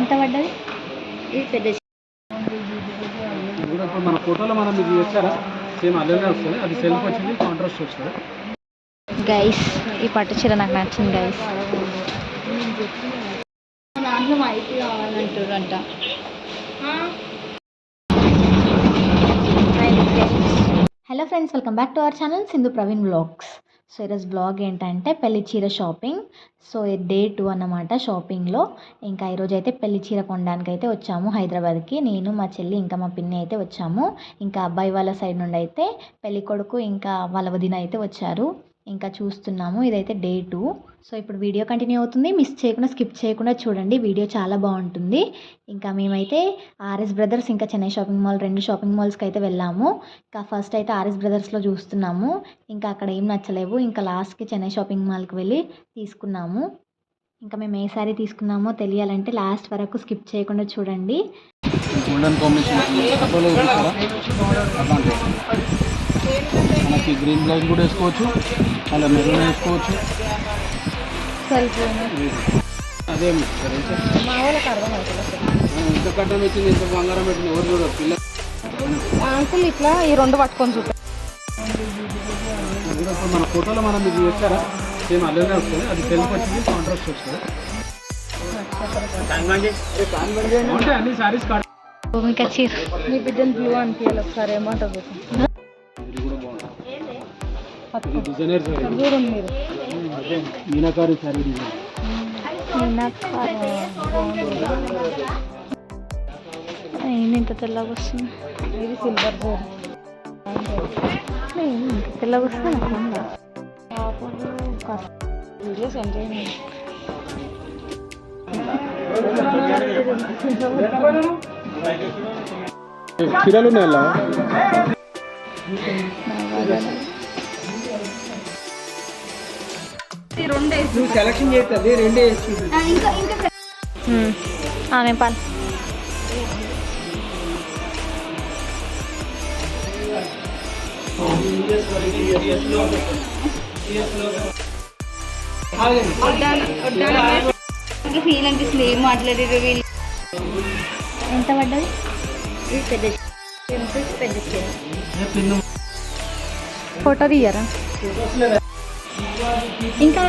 ఎంత పడ్డది? ఇది పెద్ద కూడా ఇప్పుడు మన ఫోటోలో మనం ఇది చేస్తారా సేమ్ అలానే వస్తుంది. అది సెల్ఫ్ వచ్చింది, కాంట్రాస్ట్ వస్తుంది. గైస్ ఈ పట్టు చీర నాకు నచ్చింది గైస్. దాంట్లో వైట్ కావాలంటారంట. Hello friends, welcome back to our channel Sindhu Praveen vlogs. So ఈరోజు బ్లాగ్ ఏంటంటే పెళ్లి చీర షాపింగ్. సో డే 2 అన్నమాట షాపింగ్లో. ఇంకా ఈరోజు అయితే పెళ్లి చీర కొనడానికి అయితే వచ్చాము హైదరాబాద్కి. నేను, మా చెల్లి, ఇంకా మా పిన్ని అయితే వచ్చాము. ఇంకా అబ్బాయి వాళ్ళ సైడ్ నుండి అయితే పెళ్లి కొడుకు ఇంకా వాళ్ళ వదిన అయితే వచ్చారు. ఇంకా చూస్తున్నాము, ఇదైతే డే 2. సో ఇప్పుడు వీడియో కంటిన్యూ అవుతుంది. మిస్ చేయకుండా, స్కిప్ చేయకుండా చూడండి, వీడియో చాలా బాగుంటుంది. ఇంకా మేమైతే ఆర్ఎస్ బ్రదర్స్ ఇంకా చెన్నై షాపింగ్ మాల్ 2 షాపింగ్ మాల్స్కి అయితే వెళ్ళాము. ఇంకా ఫస్ట్ అయితే ఆర్ఎస్ బ్రదర్స్లో చూస్తున్నాము. ఇంకా అక్కడ ఏం నచ్చలేవు. ఇంకా లాస్ట్కి చెన్నై షాపింగ్ మాల్కి వెళ్ళి తీసుకున్నాము. ఇంకా మేము ఏ సారీ తీసుకున్నామో తెలియాలంటే లాస్ట్ వరకు స్కిప్ చేయకుండా చూడండి. మనకి గ్రీన్ బ్లౌజ్ కూడా వేసుకోవచ్చు, అలా మెరూన్ వేసుకోవచ్చు. అదే ఇంత కట్టం వచ్చింది, ఇంత బంగారం పెట్టింది, ఎవరు చూడరు పిల్ల అంకుల్. ఇట్లా ఈ 2 పట్టుకొని చూద్దాం. ఇప్పుడు మన ఫోటోలో మనం ఇది చేస్తారా సేమ్ అలానే వస్తుంది. అది సెల్ఫ్ వచ్చింది, కాంట్రాస్ట్ వస్తుంది. అంటే అన్ని సారీస్ భూమిక చీర మీ బిడ్డను బ్లూ అనిపించాలి ఒకసారి, ఏమంటారు? ఇది కూడా బాగుంటుంది. ఇది డిజైనర్ సారీ చూడండి మీరు. Meenakari sorry design. ఏంది ఇంత తెల్లగా వస్తుంది? ఇది సిల్వర్ బోర్. ఇంత తెల్లగా వస్తుంది. వీడియో సెండ్ చేయండి. చీరలు ఉన్నాయా? నువ్వు సెలక్షన్ చేస్తుంది 2 వేసి పాలు. ఫీల్ అనిపిస్తుంది, ఏం మాట్లాడారు వీళ్ళు. ఎంత పడ్డది? ఇది పెద్ద ఫోటో తీయరా? ఇంకా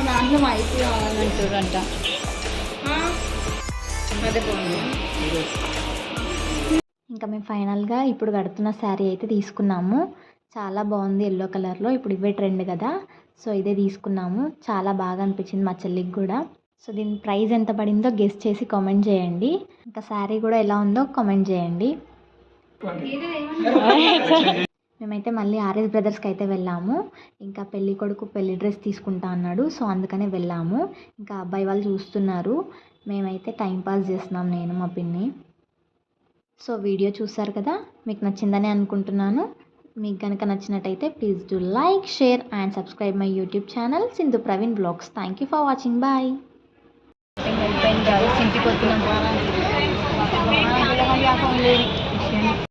దాంట్లో వైట్ కావాలంటారంట. అదే బాగుంది. ఇంకా మేము ఫైనల్గా ఇప్పుడు కడుతున్న శారీ అయితే తీసుకున్నాము. చాలా బాగుంది, ఎల్లో కలర్లో. ఇప్పుడు ఇవే ట్రెండ్ కదా, సో ఇదే తీసుకున్నాము. చాలా బాగా అనిపించింది మా చెల్లికి కూడా. సో దీని ప్రైస్ ఎంత పడిందో గెస్ చేసి కామెంట్ చేయండి. ఇంకా శారీ కూడా ఎలా ఉందో కామెంట్ చేయండి. మేమైతే మళ్ళీ ఆర్ఎస్ బ్రదర్స్కి అయితే వెళ్ళాము. ఇంకా పెళ్ళి కొడుకు పెళ్లి డ్రెస్ తీసుకుంటా అన్నాడు, సో అందుకనే వెళ్ళాము. ఇంకా అబ్బాయి వాళ్ళు చూస్తున్నారు, మేమైతే టైంపాస్ చేస్తున్నాం, నేను మా పిన్ని. సో వీడియో చూసారు కదా, మీకు నచ్చిందని అనుకుంటున్నాను. మీకు కనుక నచ్చినట్టయితే please do like, share and subscribe my YouTube channel Sindhu Praveen blogs. Thank you for watching. Bye. ఇంటికి వచ్చినాం.